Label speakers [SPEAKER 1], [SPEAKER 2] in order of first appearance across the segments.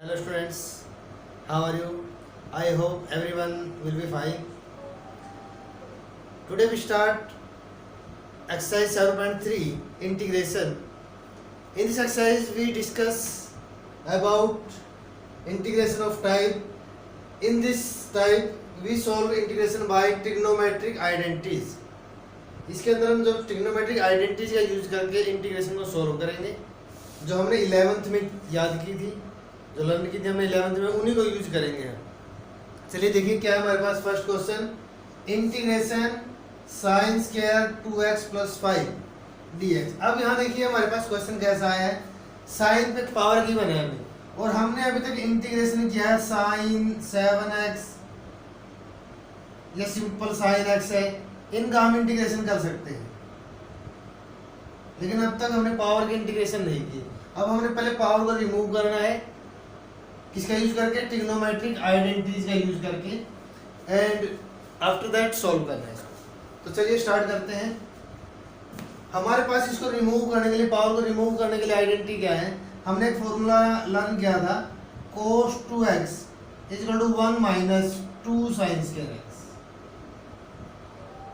[SPEAKER 1] Hello students, how are you? I hope everyone will be fine. Today we start exercise 7.3 integration. In this exercise we discuss about integration of type. In this type we solve integration by trigonometric identities. इसके अंदर हम जब trigonometric identities का use करके integration को solve करेंगे, जो हमने 11th में याद की थी, जो लर्न की थी हमने 11th में, उन्हीं को यूज करेंगे हम। चलिए देखिए क्या है हमारे पास। First question, integration sine square 2x + 5 dx। अब यहाँ देखिए हमारे पास क्वेश्चन कैसा आया है, साइन पे पावर गिवन है हमें, और हमने अभी तक इंटीग्रेशन किया है साइन 7x या सिंपल साइन x है, इनका हम इंटीग्रेशन कर सकते हैं, लेकिन अब तक हमने पावर की इंटीग्रेशन नहीं की। अब हमने पहले पावर को रिमूव करना है, किसका यूज करके, ट्रिग्नोमेट्रिक आइडेंटिटीज का यूज करके, एंड आफ्टर दैट सॉल्व करना है इसको। तो चलिए स्टार्ट करते हैं। हमारे पास इसको रिमूव करने के लिए, पावर को रिमूव करने के लिए आइडेंटिटी क्या है, हमने एक फॉर्मूला लर्न किया था, cos 2x = 1 - 2 sin square x।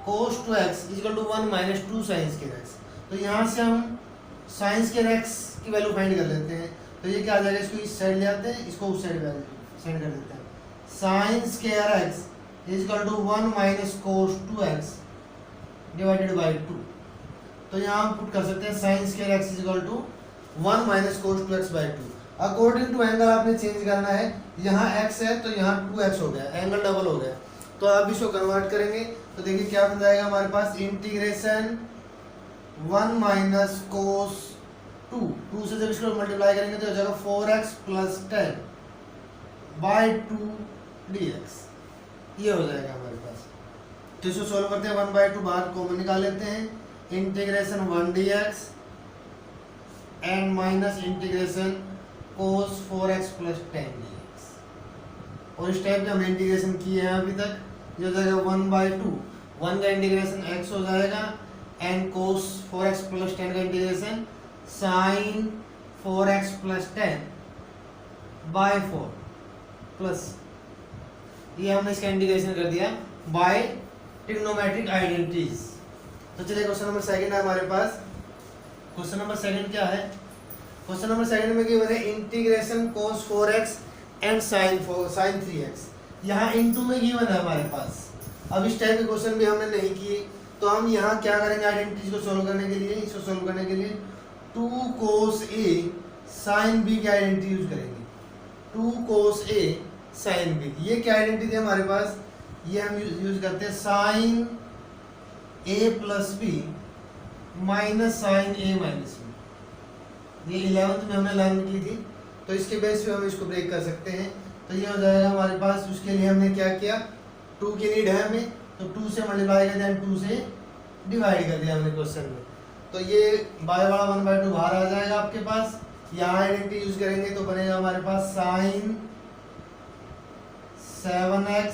[SPEAKER 1] cos 2x = 1 - 2 sin square x। तो यहाँ से हम sin square x की वैल्यू फाइंड कर लेते हैं। तो ये क्या आ जाएगा, इसको इस साइड ले आते हैं, इसको उस साइड सेंड कर देते हैं। sin square x = 1 - cos 2x / 2। तो यहाँ हम पुट कर सकते हैं sin square x = 1 - cos 2x / 2। According to angle आपने चेंज करना है, यहाँ x है तो यहाँ 2x हो गया, एंगल डबल हो गया। तो अब इसको कन्वर्ट करेंगे तो देखिए क्या बन जाएगा हमारे पास, इंटीग्रेशन 1 - cos 2 से जब इसको मल्टीप्लाई करेंगे तो हो जाएगा 4x + 10 / 2 dx। ये हो जाएगा हमारे पास। तो इसको सॉल्व करते हैं, 1/2 बाहर कॉमन निकाल लेते हैं, integration 1 dx and minus integration cos 4x + 10 dx। और इस टाइप के हमने इंटीग्रेशन किए हैं अभी तक। ये हो जाएगा 1/2, 1 का इंटीग्रेशन x हो जाएगा, एंड cos 4x + 10 का इंटीग्रेशन sin 4x + 10 / 4 प्लस, ये हमने इसका इंटीग्रेशन कर दिया बाय ट्रिग्नोमेट्रिक आइडेंटिटीज। तो चलिए क्वेश्चन नंबर सेकंड है हमारे पास। क्वेश्चन नंबर सेकंड क्या है, क्वेश्चन नंबर सेकंड में गिवन है integration cos 4x and sin 3x। यहाँ इनटू में गिवन है हमारे पास। अब इस टाइप के क्वेश्चन भी हमने नहीं किए, तो हम यहाँ क्या करेंगे, आइडेंटिटीज को सोल्व करने के लिए, इसको सोल्व करने के लिए 2 cos a sin b की आइडेंटिटी यूज करेंगे। 2 cos a sin b, ये क्या आइडेंटिटी है हमारे पास, ये हम यूज करते हैं sin a + b - sin a - b। ये 11th में हमने लर्न की थी, तो इसके बेस पे हम इसको ब्रेक कर सकते हैं। तो ये हो जाएगा हमारे पास। उसके लिए हमने क्या किया, 2 की नीड है हमें, तो 2 से मल्टीप्लाई कर दिया, 2 से डिवाइड कर दिया हमने क्वेश्चन में। तो ये बाय वाला 1/2 बाहर आ जाएगा आपके पास। यहाँ आइडेंटिटी यूज करेंगे तो बनेगा हमारे पास sin 7x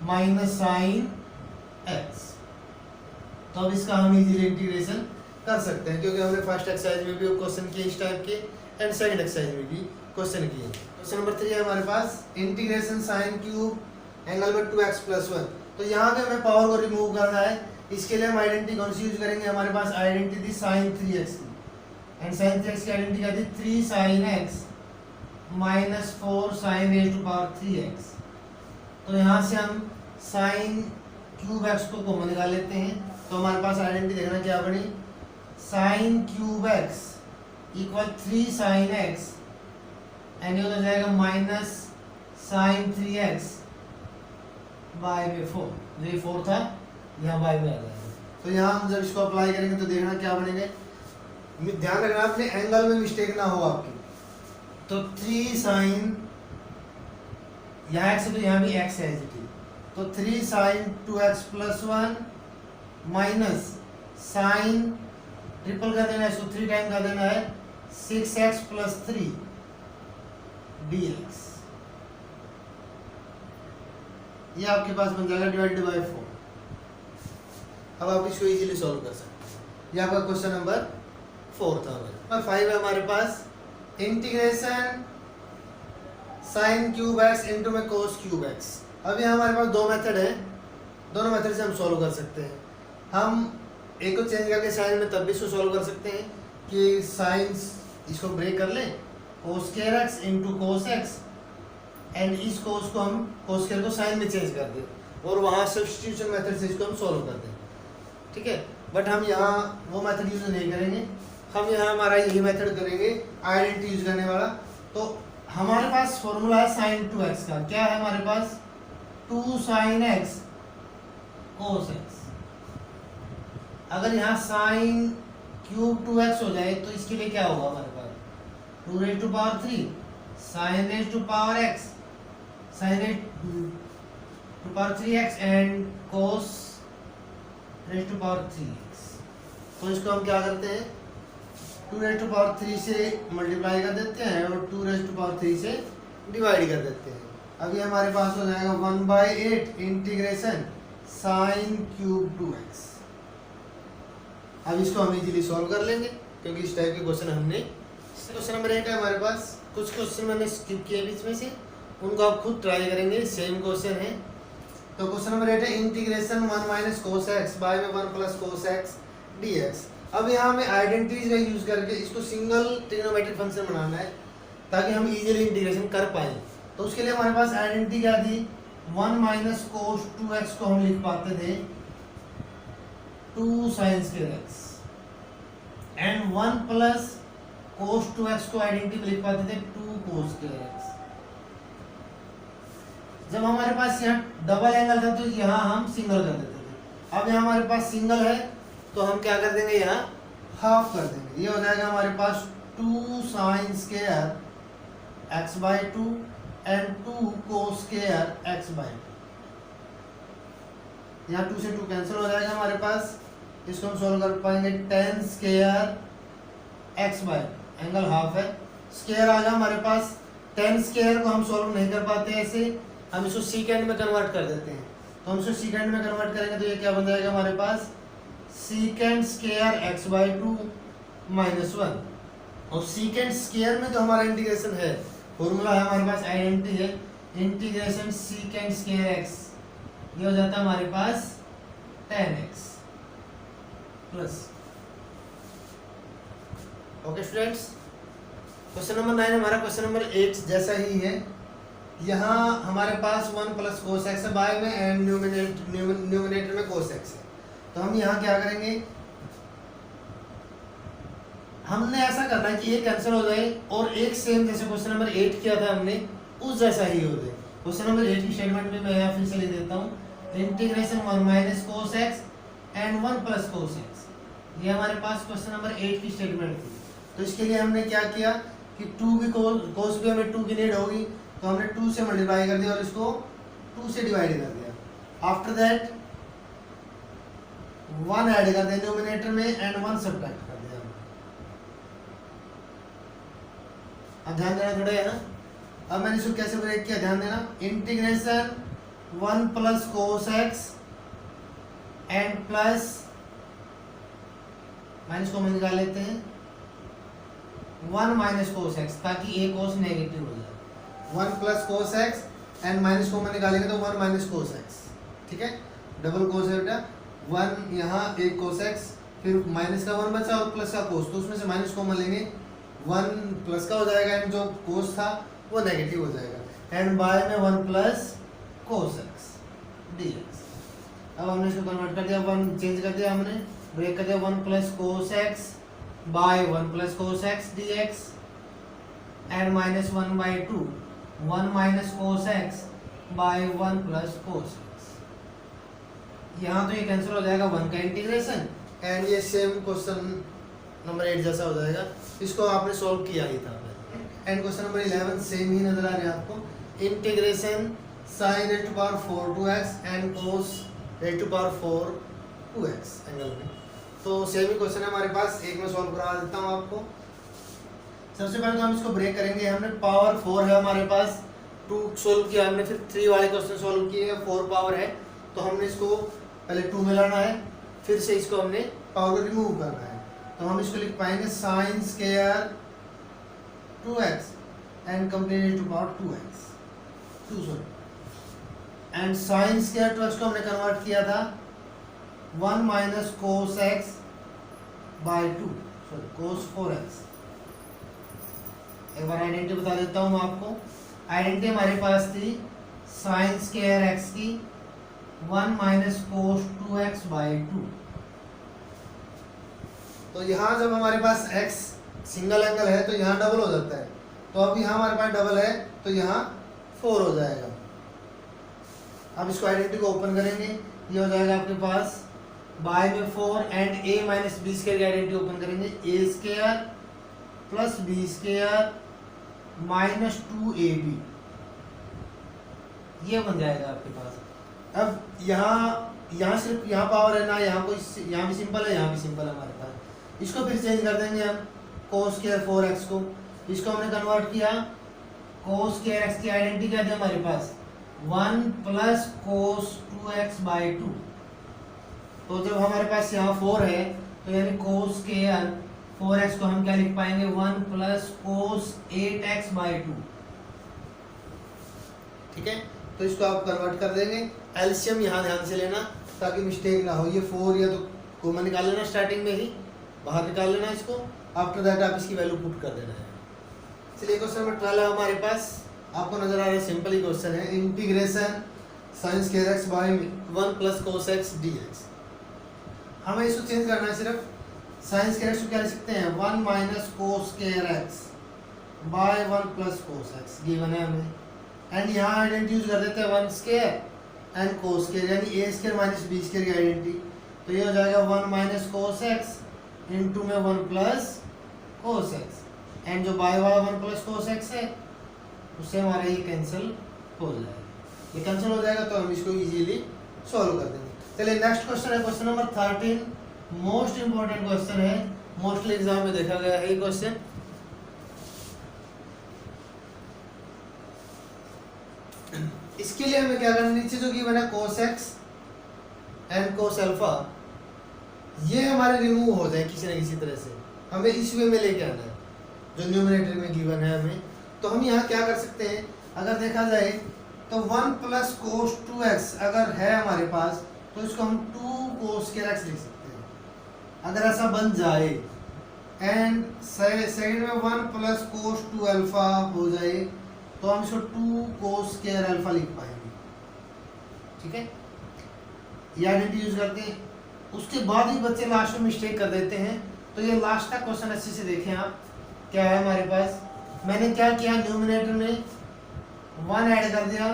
[SPEAKER 1] - sin x। तो अब इसका हम इजीली इंटीग्रेशन कर सकते हैं, क्योंकि हमने फर्स्ट एक्सरसाइज में भी क्वेश्चन किए इस टाइप के, एंड सेकंड एक्सरसाइज में भी क्वेश्चन किए। क्वेश्चन नंबर 3 है हमारे पास, इंटीग्रेशन sin³ एंगल में 2x + 1। तो यहाँ पे हमें पावर को रिमूव करना है। इसके लिए हम आइडेंटिटी कौन सी यूज करेंगे, हमारे पास आइडेंटिटी थी sin 3x की, एंड sin 3x की आइडेंटिटी क्या थी, 3 sin x - 4 sin a⁴ 3x। तो यहाँ से हम sin³ x को कॉमन निकाल लेते हैं, तो हमारे पास आइडेंटिटी देखना क्या बनी, sin³ x = 3 sin x, and ये हो जाएगा माइनस sin 3x / 4। ये 4 था, यहाँ बाय में आ जाएगा। तो यहाँ हम जब इसको अप्लाई करेंगे तो देखना क्या बनेगा, ध्यान रखना अपने एंगल में मिस्टेक ना हो आपकी। तो 3 sin, यहाँ x है तो यहाँ भी x है, तो 3 sin 2x + 1 minus sin, triple कर देना है इसको, 3 टाइम कर देना है, 6x + 3 dx। ये आपके पास बन जाएगा डिवाइडेड बाय 4। अब आप इसको इजीली सॉल्व कर सकते हैं। ये आपका क्वेश्चन नंबर 4 था। नंबर 5 है हमारे पास, integration sine cube x into में कोस क्यूब एक्स। अब यहाँ हमारे पास दो मेथड है, दोनों मेथड से हम सॉल्व कर सकते हैं। हम एक को चेंज करके साइन में तब भी इसको सॉल्व कर सकते हैं कि साइन इसको ब्रेक कर लें, cos square x into cos x, and इस कोस को हम कोस स्क्वायर को साइन में चेंज कर दें और वहाँ सब्स्टिट्यूशन मेथड से इसको हम सॉल्व कर दें, ठीक है। बट हम यहाँ वो मेथड यूज नहीं करेंगे, हम यहाँ हमारा यही मेथड करेंगे आइडेंटिटी यूज करने वाला। तो हमारे पास फॉर्मूला है साइन 2x का, क्या है हमारे पास 2 sin x cos x। अगर यहाँ साइन क्यूब 2x हो जाए तो इसके लिए क्या होगा हमारे पास 2 raised to power 3 sin raised to power x sin raised to power 3x and cos raised to power 3x। तो इसको हम क्या करते हैं 2 raised to power 3 से मल्टीप्लाई कर देते हैं और 2 raised to power 3 से डिवाइड कर देते हैं। अभी हमारे पास हो जाएगा 1/8 इंटीग्रेशन साइन क्यूब 2x। अब इसको हम इजीली सॉल्व कर लेंगे क्योंकि इस टाइप के क्वेश्चन हमने, क्वेश्चन नंबर 8 है हमारे पास। कुछ क्वेश्चन मैंने स्किप किए बीच में से, उनको आप खुद ट्राई करेंगे, सेम क्वेश्चन है। तो क्वेश्चन नंबर 8 है integration 1 minus cos x by में 1 प्लस कोस एक्स dx। अब यहाँ हमें आइडेंटिटीज का यूज करके इसको सिंगल ट्रिग्नोमेट्रिक फंक्शन बनाना है ताकि हम इजीली इंटीग्रेशन कर पाए। तो उसके लिए हमारे पास आइडेंटिटी क्या थी 1 माइनस कोस 2x को हम लिख पाते थे 2 sign square x and 1 plus cos 2x को आइडेंटिटी में लिख पाते थे 2 कोस स्क्वायर x। जब हमारे पास यहाँ डबल एंगल था तो यहाँ हम सिंगल कर देते थे। अब यहाँ हमारे पास सिंगल है तो हम क्या कर देंगे यहाँ हाफ कर देंगे। ये हो जाएगा हमारे पास 2 sign square x by 2 and 2 cos square x by 2। यहाँ 2 से 2 कैंसिल हो जाएगा हमारे पास। इसको हम सॉल्व कर पाएंगे 10 square x by, angle half है, स्क्वायर आ गया हमारे पास। 10 स्क्वायर को हम सॉल्व नहीं कर पाते ऐसे, हम इसको सीकेंड में कन्वर्ट कर देते हैं। तो हम इसको सीकेंड में कन्वर्ट करेंगे तो ये क्या बन जाएगा हमारे पास secant square x by 2 minus 1। और सीकेंड स्क्वायर में जो हमारा इंटीग्रेशन है फॉर्मूला है हमारे पास आइडेंटिटी है इंटीग्रेशन सीकेंड स्क्वायर x, ये हो जाता है हमारे पास 10x plus. Okay students, question number 9 हमारा क्वेश्चन नंबर 8 जैसा ही है। यहाँ हमारे पास 1 प्लस कोस एक्स है बाय में एंड न्यूमिनेटर में कोस एक्स है। तो हम यहाँ क्या करेंगे, हमने ऐसा करना है कि ये कैंसिल हो जाए और एक सेम जैसे क्वेश्चन नंबर 8 किया था हमने उस जैसा ही हो जाए। क्वेश्चन नंबर 8 की स्टेटमेंट में मैं यहाँ फिर से लिख देता हूँ integration 1 minus cos x and 1 plus cos x. ये हमारे पास क्वेश्चन नंबर 8 की स्टेटमेंट थी। तो इसके लिए हमने क्या किया कि 2 भी कोस भी हमें 2 की नीड होगी तो हमने 2 से मल्टीप्लाई कर दिया और इसको 2 से डिवाइड कर दिया। आफ्टर दैट 1 ऐड कर दिया न्यूमिनेटर में एंड 1 सब्ट्रैक्ट कर दिया। अब ध्यान देना थोड़ा यहाँ, अब मैंने इसको कैसे ब्रेक किया ध्यान देना। Integration 1 plus cos x and plus minus common निकाल लेते हैं 1 माइनस कोस एक्स ताकि एक कोस नेगेटिव हो जाए। 1 plus cos x and minus common निकालेंगे तो 1 माइनस कोस एक्स, ठीक है। डबल कोस है बेटा, 1 यहाँ एक कोस एक्स, फिर माइनस का 1 बचा और प्लस का कोस, तो उसमें से माइनस कॉमन लेंगे 1 प्लस का हो जाएगा एंड जो कोस था वो नेगेटिव हो जाएगा एंड बाय में 1 प्लस कोस एक्स dx। अब हमने इसको कन्वर्ट कर दिया, 1 चेंज कर दिया हमने, ब्रेक कर दिया 1 plus cos x by 1 plus cos x dx and minus 1 by 2 1 minus cos x by 1 plus cos x. यहाँ तो ये कैंसिल हो जाएगा 1 का इंटीग्रेशन एंड ये सेम क्वेश्चन नंबर 8 जैसा हो जाएगा। इसको आपने सॉल्व किया ही था एंड क्वेश्चन नंबर 11 सेम ही नजर आ रहा है आपको। Integration sine raise to power 4 2x and cos raise to power 4 2x angle में। तो सेम ही क्वेश्चन है हमारे पास, एक में सॉल्व करा देता हूँ आपको। सबसे पहले तो हम इसको ब्रेक करेंगे। हमने पावर 4 है हमारे पास, 2 सॉल्व किया हमने, फिर 3 वाले क्वेश्चन सॉल्व किए, 4 पावर है तो हमने इसको पहले 2 में लाना है, फिर से इसको हमने पावर को रिमूव करना है। तो हम इसको लिख पाएंगे sine square 2x and complete to power 2x 2 sorry and sine square two x को हमने कन्वर्ट किया था 1 minus cos x by 2 sorry cos 4x। एक बार आइडेंटिटी बता देता हूँ मैं आपको। आइडेंटिटी हमारे पास थी साइन स्क्वायर x की 1 माइनस कोस 2x बाय 2। तो यहाँ जब हमारे पास x सिंगल एंगल है तो यहाँ डबल हो जाता है, तो अब यहाँ हमारे पास डबल है तो यहाँ 4 हो जाएगा। अब इसको आइडेंटिटी को ओपन करेंगे, ये हो जाएगा आपके पास बाय में 4 and a minus B square की आइडेंटिटी ओपन करेंगे a square plus B square minus 2ab, ये बन जाएगा आपके पास। अब यहाँ सिर्फ यहाँ पावर है ना, यहाँ भी सिंपल है, यहाँ भी सिंपल है हमारे पास। इसको फिर चेंज कर देंगे हम कोस स्क्वायर 4x को, इसको हमने कन्वर्ट किया कोस स्क्वायर x की आइडेंटिटी क्या थी हमारे पास 1 प्लस कोस 2x बाय 2। तो जब हमारे पास यहाँ 4 है तो यानी कोस स्क्वायर 4x को हम क्या लिख पाएंगे 1 प्लस कोस 8x बाय 2। ठीक है, तो इसको आप कन्वर्ट कर देंगे। एलसीएम यहाँ ध्यान से लेना ताकि मिस्टेक ना हो। ये 4 या तो कॉमन निकाल लेना, स्टार्टिंग में ही बाहर निकाल लेना इसको, आफ्टर दैट आप इसकी वैल्यू पुट कर देना है। चलिए क्वेश्चन नंबर 12 है हमारे पास, आपको नजर आ रहा है, सिंपल ही क्वेश्चन है। Integration sine square x by 1 plus cos x dx। हमें इसको चेंज करना है, सिर्फ साइन स्क्वायर x को क्या लिख सकते हैं 1 minus cos square x by 1 plus cos x given है हमें। एंड यहाँ आइडेंटिटी यूज कर देते हैं 1 स्क्वायर एंड कोस स्क्वायर, यानी a square minus b square की आइडेंटिटी। तो ये हो जाएगा 1 माइनस कोस x इंटू में 1 प्लस कोस x, एंड जो बाय वाला 1 प्लस कोस x है उससे हमारा ये कैंसिल हो जाएगा। ये कैंसिल हो जाएगा तो हम इसको इजीली सॉल्व कर देंगे। चलिए नेक्स्ट क्वेश्चन है question number 13, most important question है, मोस्टली एग्जाम में देखा गया है ये क्वेश्चन। इसके लिए हमें क्या करना, नीचे जो गिवन है cos x and cos alpha, ये हमारे रिमूव हो जाए किसी न किसी तरह से, हमें इस वे में लेके आना है जो न्यूमरेटर में गिवन है हमें। तो हम यहाँ क्या कर सकते हैं, अगर देखा जाए तो 1 प्लस कोस 2x अगर है हमारे पास तो इसको हम 2 कोस स्क्वायर x लिख सकते हैं अगर ऐसा बन जाए। एंड सेकंड में 1 प्लस कोस 2 अल्फा हो जाए तो हम इसको 2 कोस स्क्वायर अल्फा लिख पाएंगे। ठीक है, ये आइडेंटिटी यूज करते हैं। उसके बाद ही बच्चे लास्ट में मिस्टेक कर देते हैं। तो ये लास्ट का क्वेश्चन अच्छे से देखें आप, क्या है हमारे पास, मैंने क्या किया न्यूमरेटर में 1 ऐड कर दिया,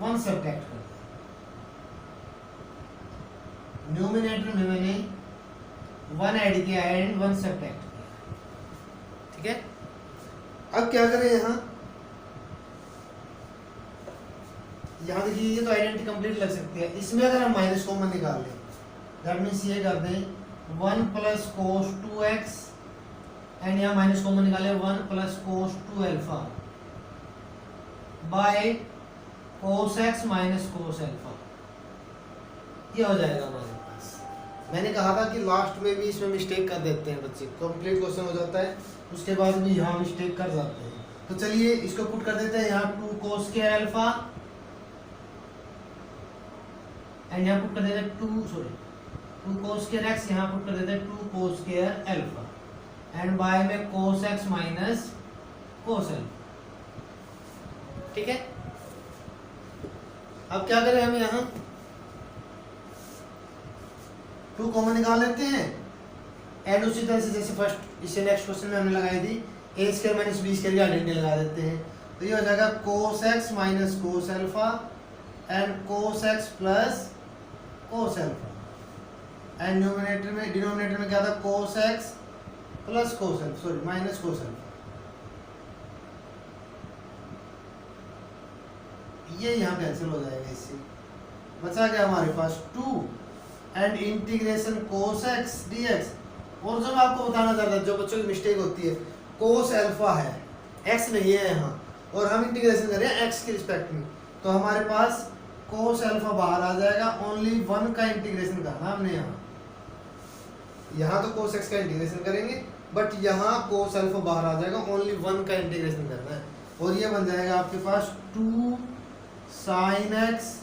[SPEAKER 1] 1 सब्ट्रैक्ट कर दिया। न्यूमरेटर में मैंने 1 ऐड किया एंड 1 सब्ट्रैक्ट किया। ठीक है, अब क्या करें, यहाँ देखिए ये तो आइडेंटिटी कंप्लीट लग सकती है। इसमें अगर हम माइनस कॉमन निकाल लें दैट मीन्स ये कर दें 1 प्लस कोस 2x एंड यहाँ माइनस कॉमन निकाले 1 plus cos 2 alpha by cos x minus cos alpha, ये हो जाएगा हमारे पास। मैंने कहा था कि लास्ट में भी इसमें मिस्टेक कर देते हैं बच्चे, कंप्लीट क्वेश्चन हो जाता है उसके बाद भी यहाँ मिस्टेक कर जाते हैं। तो चलिए इसको पुट कर देते हैं, यहाँ 2 कोस स्क्वायर अल्फा एंड यहाँ पुट कर देते हैं 2 कोस स्क्वायर x, यहाँ पुट कर देते हैं 2 cos square alpha and by में cos x minus cos alpha. ठीक है, अब क्या करें, हम यहाँ 2 कॉमन निकाल लेते हैं एंड उसी तरह से जैसे फर्स्ट इससे नेक्स्ट क्वेश्चन में हमने लगाई थी a square minus b square की आइडेंटिटी लगा देते हैं। तो ये हो जाएगा कोस x minus cos alpha and cos x plus cos alpha and denominator में क्या था कोस x plus cos alpha sorry minus cos alpha. ये यहाँ कैंसिल हो जाएगा, इससे बचा गया हमारे पास 2 and integration cos x dx। और जो मैं आपको बताना चाहता था, जो बच्चों की मिस्टेक होती है, कोस अल्फा है x नहीं है यहाँ और हम इंटीग्रेशन कर रहे हैं x के रिस्पेक्ट में, तो हमारे पास कोस अल्फा बाहर आ जाएगा। ओनली 1 का इंटीग्रेशन करना हमने यहाँ तो कोस x का इंटीग्रेशन करेंगे बट यहाँ कोस अल्फा बाहर आ जाएगा, ओनली वन का इंटीग्रेशन करना है और ये बन जाएगा आपके पास 2 sin x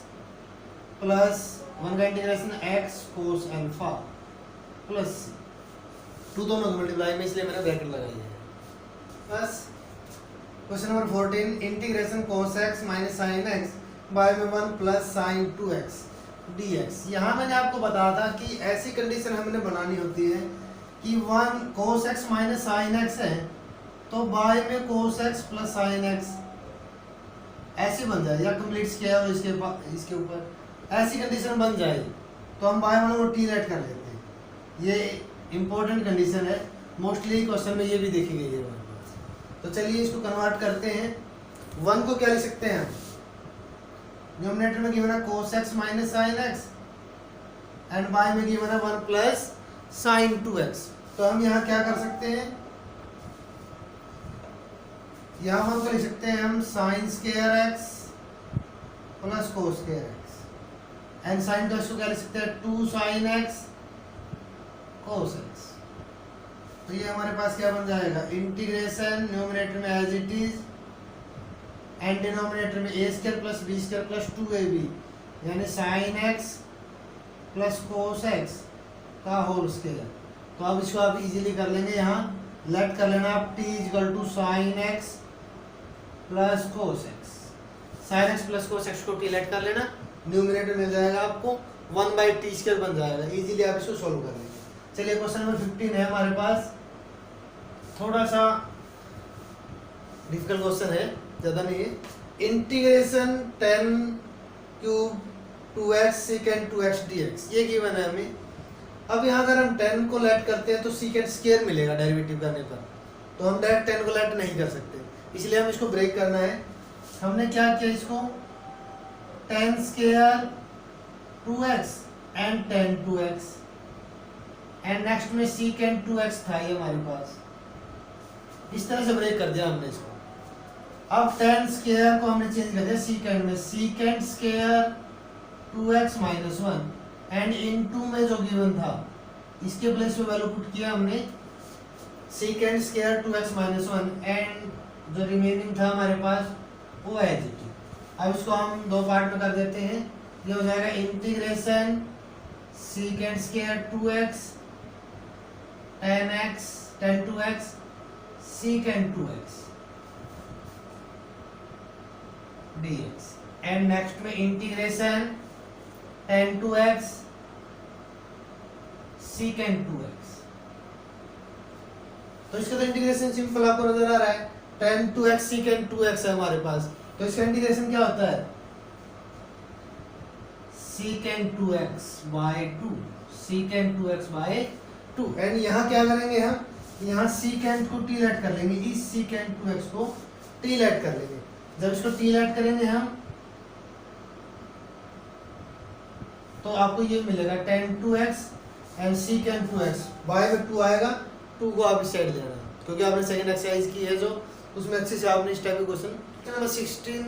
[SPEAKER 1] प्लस वन का integration x cos alpha plus 2 दोनों के मल्टीप्लाई में, इसलिए मैंने ब्रैकेट लगाई है। बस question number 14 integration cos x minus sin x by में 1 प्लस sin 2x dx। यहाँ मैंने आपको बताया था कि ऐसी कंडीशन हमने बनानी होती है कि 1 cos x minus sin x है तो बाय में cos x plus sin x ऐसे बन जाए, या कंप्लीट स्क्वायर हो इसके ऊपर ऐसी कंडीशन बन जाए तो हम बाय वालों को टी लेट कर लेते हैं। ये इंपॉर्टेंट कंडीशन है, मोस्टली क्वेश्चन में ये भी देखी गई है। तो चलिए इसको कन्वर्ट करते हैं। 1 को क्या लिख सकते हैं, न्यूमरेटर में गिवन है cos x minus sin x and by में गिवन है 1 प्लस sin 2x। तो हम यहाँ क्या कर सकते हैं, यहाँ हम लिख सकते हैं हम sin square x plus cos square x and sin 2x को क्या लिख सकते हैं 2 sin x cos x। तो ये हमारे पास क्या बन जाएगा, इंटीग्रेशन न्यूमरेटर में as it is and denominator में a square plus b square plus 2ab यानी sin x plus cos x का होल स्क्वायर। तो अब इसको आप इजीली कर लेंगे, यहाँ लेट कर लेना आप t equal to sin x plus cos x। sin x plus cos x को t लेट कर लेना, न्यूमरेटर मिल जाएगा आपको 1/t² बन जाएगा। इजीली आप इसको सोल्व कर लेंगे। चलिए क्वेश्चन नंबर 15 है हमारे पास, थोड़ा सा डिफिकल्ट क्वेश्चन है, ज़्यादा नहीं है। Integration 10 cube 2x secant 2x dx ये गिवन है हमें। अब यहाँ अगर हम 10 को लेट करते हैं तो secant स्क्वायर मिलेगा डेरिवेटिव करने पर, तो हम डायरेक्ट 10 को लेट नहीं कर सकते, इसलिए हम इसको ब्रेक करना है। हमने क्या किया, इसको 10 square 2x and 10 2x and next में secant 2x था ये हमारे पास, इस तरह से ब्रेक कर दिया हमने इसको। अब 10 स्क्वायर को हमने चेंज कर दिया secant में, secant square 2x minus 1 and into में जो गिवन था इसके प्लेस पे वैल्यू पुट किया हमने secant square 2x minus 1 and जो रिमेनिंग था हमारे पास वो है जी। अब इसको हम दो पार्ट में कर देते हैं, ये हो जाएगा integration secant square 2x 10x 10 2x secant 2x dx and next में इंटीग्रेशन 10 2x secant 2x। तो इसका तो इंटीग्रेशन सिंपल आपको नजर आ रहा है, 10 2x secant 2x है हमारे पास, तो इसका इंटीग्रेशन क्या होता है secant 2x by 2 secant 2x by 2 and यहाँ क्या करेंगे, हम यहाँ secant को t लेट कर लेंगे, इस secant 2x को t लेट कर लेंगे। जब इसको t लेट करेंगे हम तो आपको ये मिलेगा 10 2x and secant 2x bye में 2 आएगा, 2 को आप इस साइड लेना क्योंकि आपने सेकंड एक्सरसाइज की है जो उसमें अच्छे से आपने इस टाइप के क्वेश्चन। नंबर 16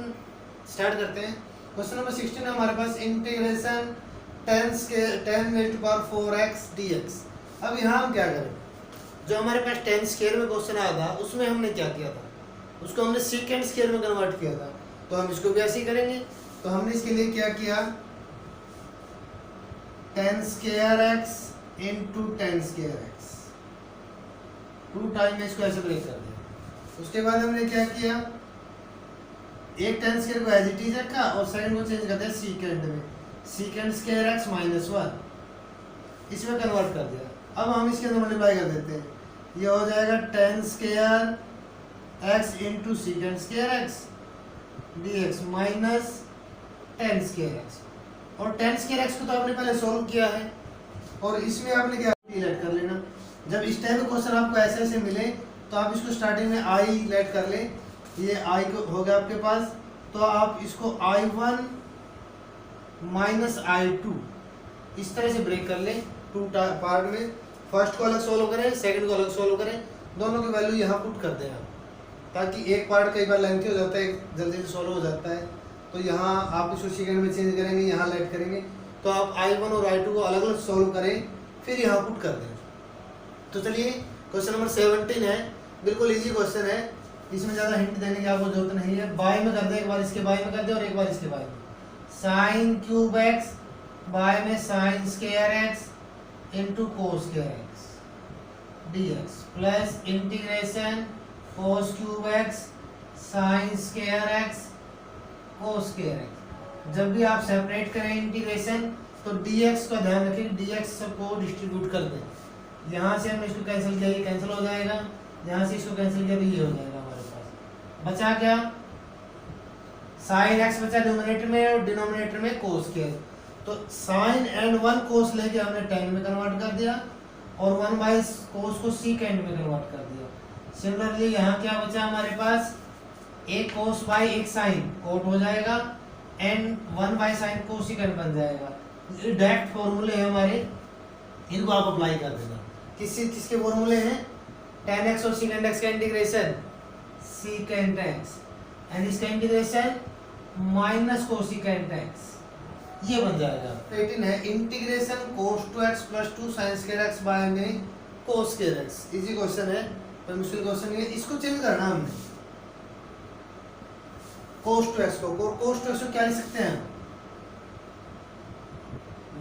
[SPEAKER 1] स्टार्ट करते हैं। क्वेश्चन नंबर 16 है हमारे पास integration 10 raised to power 4x dx। अब यहाँ हम क्या करें, जो हमारे पास 10 स्क्वायर में क्वेश्चन आया था उसमें हमने क्या किया था, उसको हमने secant स्क्वायर में कन्वर्ट किया था, तो हम इसको भी ऐसे ही करेंगे। तो हमने इसके लिए क्या किया, 10 square x into 10 square x 2 time में इसको ऐसे ब्रेक कर दिया। उसके बाद हमने क्या किया, एक 10 स्क्वायर को एज इट इज रखा और सेकंड को चेंज कर दिया secant में, secant स्क्वायर x माइनस 1 इसमें कन्वर्ट कर दिया। अब हम इसके अंदर मल्टीप्लाई कर देते हैं, ये हो जाएगा 10 square x into secant square x dx minus 10 square x, और 10 स्क्वायर x को तो आपने पहले सॉल्व किया है और इसमें आपने क्या लेट कर लेना। जब इस टाइप का क्वेश्चन आपको ऐसे ऐसे मिले तो आप इसको स्टार्टिंग में i लेट कर ले, ये i को हो गया आपके पास, तो आप इसको i1 माइनस i2 इस तरह से ब्रेक कर ले 2 पार्ट में। फर्स्ट को अलग सोल्व करें, सेकंड को अलग सोल्व करें, दोनों की वैल्यू यहाँ पुट कर दें आप, ताकि एक पार्ट कई बार लेंथी हो जाता है, जल्दी से सोल्व हो जाता है। तो यहाँ आप इसको सेकंड में चेंज करेंगे, यहाँ लेट करेंगे, तो आप i1 और i2 को अलग अलग सोल्व करें फिर यहाँ पुट कर दें। तो चलिए क्वेश्चन नंबर 17 है, बिल्कुल इजी क्वेश्चन है, इसमें ज़्यादा हिंट देने की आपको जरूरत नहीं है। बाय में कर दे, एक बार इसके बाय में कर दे और एक बार इसके बाय में। साइन क्यूब एक्स बाय में sine square x into cos square x dx plus integration cos cube x sine square x cos square x. जब भी आप सेपरेट करें इंटीग्रेशन तो dx का ध्यान रखें, dx सबको डिस्ट्रीब्यूट कर दें। यहाँ से हमने इसको कैंसिल किया, ये कैंसिल हो जाएगा, यहाँ से इसको कैंसिल किया तो ये हो जाएगा हमारे पास। बचा क्या, साइन एक्स बचा न्यूमरेटर में और डिनोमिनेटर में कोस के। तो साइन एंड 1 कोस लेके हमने टेन में कन्वर्ट कर दिया और 1 बाई कोस को सीकेंड में कन्वर्ट कर दिया। सिमिलरली यहाँ क्या बचा हमारे पास, एक कोस बाई एक साइन कोट हो जाएगा एंड 1 बाई साइन कोसिकेंड बन जाएगा। ये डायरेक्ट फॉर्मूले हैं हमारे, इनको आप अप्लाई कर देना। किसके फॉर्मूले हैं, tan x और secant x का इंटीग्रेशन secant x एंड इसका इंटीग्रेशन माइनस कोसिकेंट x, ये बन जाएगा। 18 है integration cos 2x plus 2 sin square x by में cos square x। Easy question है, कोई मुश्किल क्वेश्चन नहीं है। इसको चेंज करना हमने, cos 2x को क्या लिख सकते हैं,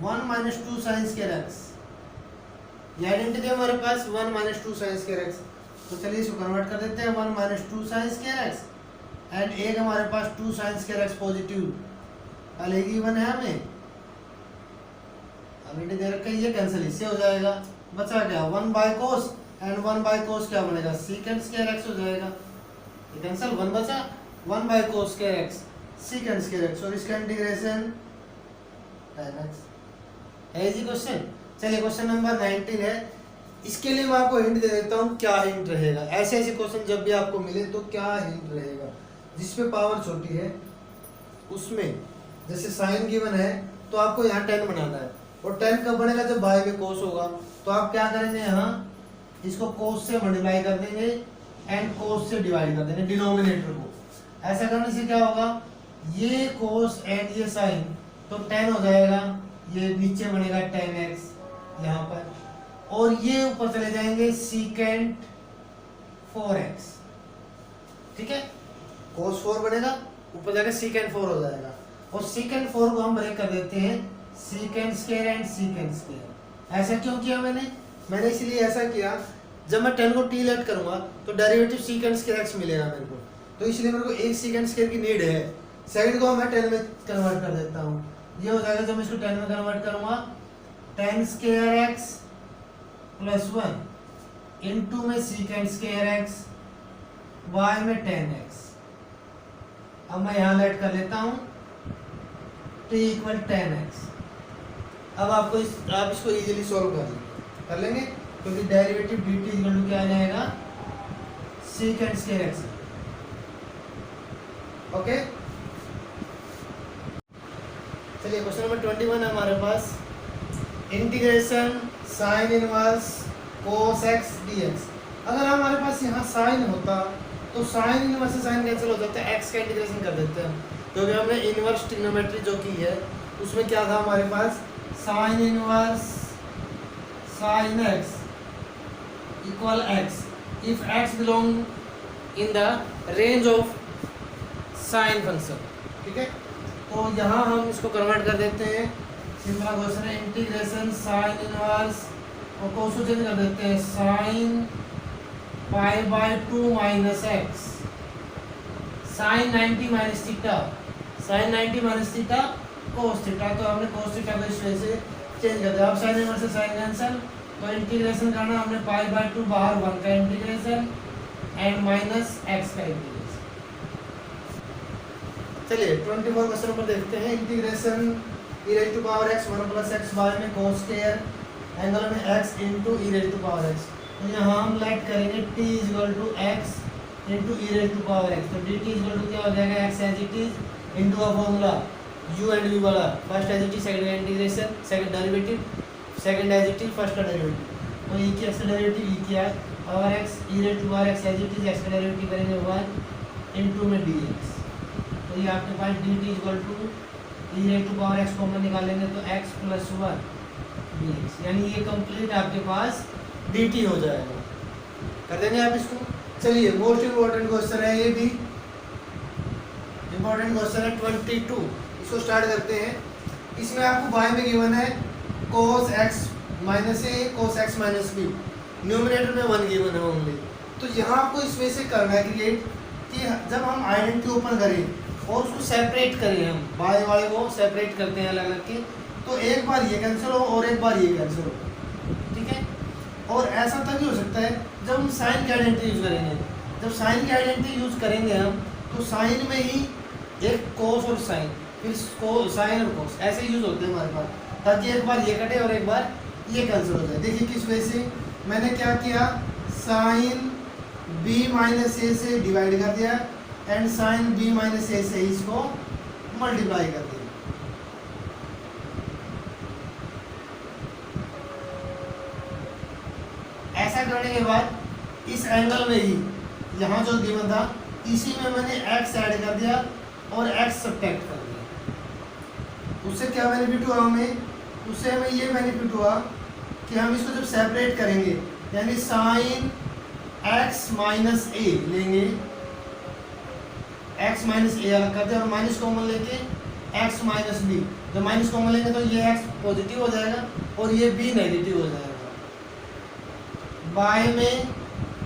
[SPEAKER 1] 1 माइनस 2 sin square x। ये आइडेंटिटी हमारे पास 1 माइनस 2 sin square x। तो चलिए इसको कन्वर्ट कर देते हैं, 1 minus 2 sin square x and एक हमारे पास 2 sin square x पॉजिटिव, पहले गिवन है हमें, अभी दे रखा है, ये कैंसिल इससे हो जाएगा। बचा क्या, 1 by cos and 1 by cos क्या बनेगा, secant square x हो जाएगा। ये कैंसिल, 1 बचा, 1 by cos square x secant square x और इसका इंटीग्रेशन tan x है। Easy question. चलिए क्वेश्चन नंबर 19 है, इसके लिए मैं आपको हिंट दे देता हूँ क्या हिंट रहेगा। ऐसे क्वेश्चन जब भी आपको मिले तो क्या हिंट रहेगा, जिसपे पावर छोटी है उसमें, जैसे साइन गिवन है तो आपको यहाँ 10 बनाना है और 10 कब बनेगा, जब बाय में कोस होगा। तो आप क्या करेंगे, यहाँ इसको कोस से मल्टीप्लाई कर देंगे एंड कोस से डिवाइड कर देंगे डिनोमिनेटर को। ऐसा करने से क्या होगा, ये कोस एंड ये साइन तो 10 हो जाएगा, ये नीचे बनेगा tan x यहाँ पर, और ये ऊपर चले जाएंगे secant 4x, ठीक है। cos 4 बनेगा, ऊपर जाकर secant 4 हो जाएगा और secant 4 को हम ब्रेक कर देते हैं secant square and secant square। ऐसा क्यों किया मैंने इसलिए ऐसा किया, जब मैं 10 को t लेट करूंगा तो डेरिवेटिव secant square x मिलेगा मेरे को, तो इसलिए मेरे को एक secant square की नीड है। सेकंड को मैं 10 में कन्वर्ट कर देता हूँ, ये हो जाएगा, जब मैं इसको 10 में कन्वर्ट करूंगा tan square x plus 1 into में secant square x y में tan x। अब मैं यहाँ लेट कर लेता हूँ t इक्वल tan x। अब आप इसको इजीली सॉल्व कर लेंगे क्योंकि डेरिवेटिव dt इक्वल टू क्या आ जाएगा, secant square x। ओके, चलिए क्वेश्चन नंबर 21 है हमारे पास, integration sine inverse cos x dx। अगर हमारे पास यहाँ साइन होता तो साइन इनवर्स से साइन कैंसिल हो जाता है, एक्स का इंटीग्रेशन कर देते हैं, क्योंकि हमने इनवर्स ट्रिग्नोमेट्री जो की है उसमें क्या था हमारे पास, sine inverse sine x equal x if x belong in the range of sine function, ठीक है। तो यहाँ हम इसको कन्वर्ट कर देते हैं, सिंपल क्वेश्चन है, इंटीग्रेशन साइन इनवर्स और कोस को चेंज कर देते हैं, sine pi by 2 minus x sine 90 minus theta, sine 90 minus theta cos theta. तो हमने कोस थीटा को इस वजह से चेंज कर दिया। अब साइन इनवर्स से साइन कैंसिल, तो इंटीग्रेशन करना हमने पाई बाय 2 बाहर 1 का इंटीग्रेशन एंड माइनस एक्स का इंटीग्रेशन। चलिए 24 क्वेश्चन पर देखते हैं, integration e raised to power x 1 plus x by में cos स्क्वायर एंगल में x into e raised to power x। तो यहाँ हम लेट करेंगे t equal to x into e raised to power x। तो dt इक्वल टू क्या हो जाएगा, x as it is into a formula u and v वाला, first as it is second integration, second derivative, second as it is first का derivative. तो e की x का derivative e किया power x e raised to power x as it is, x का derivative करेंगे 1 into में dx। तो ये आपके पास dt equal to e raised to power x common निकालेंगे तो x प्लस 1 dx, यानी ये कंप्लीट आपके पास dt हो जाएगा। कर देंगे आप इसको। चलिए मोस्ट इम्पोर्टेंट क्वेश्चन है ये भी, इम्पोर्टेंट क्वेश्चन है 22, इसको स्टार्ट करते हैं। इसमें आपको y में गिवन है cos x minus a cos x minus b, numerator में 1 गिवन है ओनली। तो यहाँ आपको इस वे से करना है क्रिएट कि जब हम आइडेंटिटी ओपन करें और उसको सेपरेट करें, हम बाय वाले को सेपरेट करते हैं अलग अलग के, तो एक बार ये कैंसिल हो और एक बार ये कैंसिल हो, ठीक है। और ऐसा तभी हो सकता है जब हम साइन की आइडेंटिटी यूज़ करेंगे। जब साइन की आइडेंटिटी यूज़ करेंगे हम, तो साइन में ही एक कोस और साइन, फिर साइन और कोस ऐसे यूज़ होते हैं हमारे पास, ताकि एक बार ये कटे और एक बार ये कैंसिल हो जाए। देखिए किस वजह से मैंने क्या किया, साइन b माइनस ए से डिवाइड कर दिया एंड साइन b माइनस ए से इसको मल्टीप्लाई कर दिया। ऐसा करने के बाद इस एंगल में ही यहाँ जो गिवन था इसी में मैंने x ऐड कर दिया और x सब्ट्रैक्ट कर दिया। उससे क्या बेनिफिट हुआ हमें, उससे हमें ये बेनिफिट हुआ कि हम इसको जब सेपरेट करेंगे, यानी साइन x माइनस ए लेंगे, x माइनस ए अलग कर दिया और माइनस कॉमन लेके x माइनस बी, जब माइनस कॉमन लेंगे तो ये x पॉजिटिव हो जाएगा और ये b नेगेटिव हो जाएगा। y में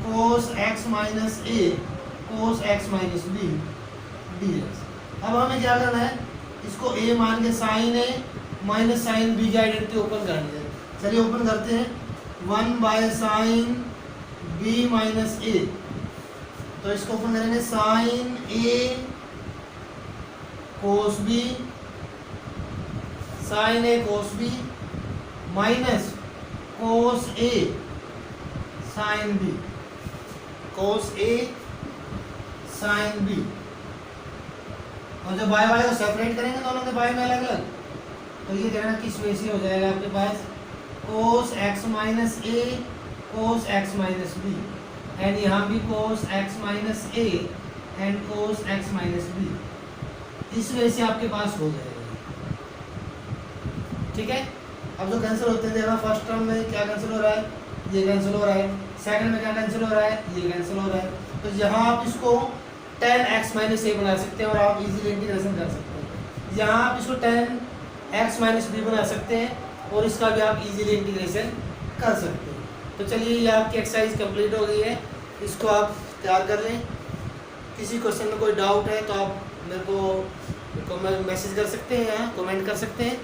[SPEAKER 1] cos x minus A cos x minus B dx। अब हमें क्या करना है, इसको a मान के साइन ए माइनस साइन बी की आइडेंटिटी ओपन करनी है। चलिए ओपन करते हैं, 1 बाय साइन बी माइनस ए, तो इसको ओपन करेंगे साइन ए कोस बी, साइन ए कोस बी माइनस कोस ए साइन बी, कोस ए साइन बी। और जब बाय वाले को सेपरेट करेंगे दोनों के बाय में अलग अलग, तो ये कहना किस वजह से हो जाएगा आपके पास cos x minus a cos x minus b, and यहाँ भी cos x minus a and cos x minus b. इस वजह से आपके पास हो जाएगा, ठीक है। अब जो कैंसिल होते हैं, देखा फर्स्ट टर्म में क्या कैंसिल हो रहा है, ये कैंसिल हो रहा है, सेकंड में क्या कैंसिल हो रहा है, ये कैंसिल हो रहा है। तो यहाँ आप इसको tan x माइनस ए बना सकते हैं और आप इजीली इंटीग्रेशन कर सकते हैं। यहाँ आप इसको tan x माइनस बी बना सकते हैं और इसका भी आप इजीली इंटीग्रेशन कर सकते हैं। तो चलिए ये आपकी एक्सरसाइज कंप्लीट हो गई है, इसको आप तैयार कर लें। किसी क्वेश्चन में कोई डाउट है तो आप मेरे को मैसेज कर सकते हैं, यहाँ कमेंट कर सकते हैं।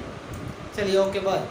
[SPEAKER 1] चलिए ओके बाय।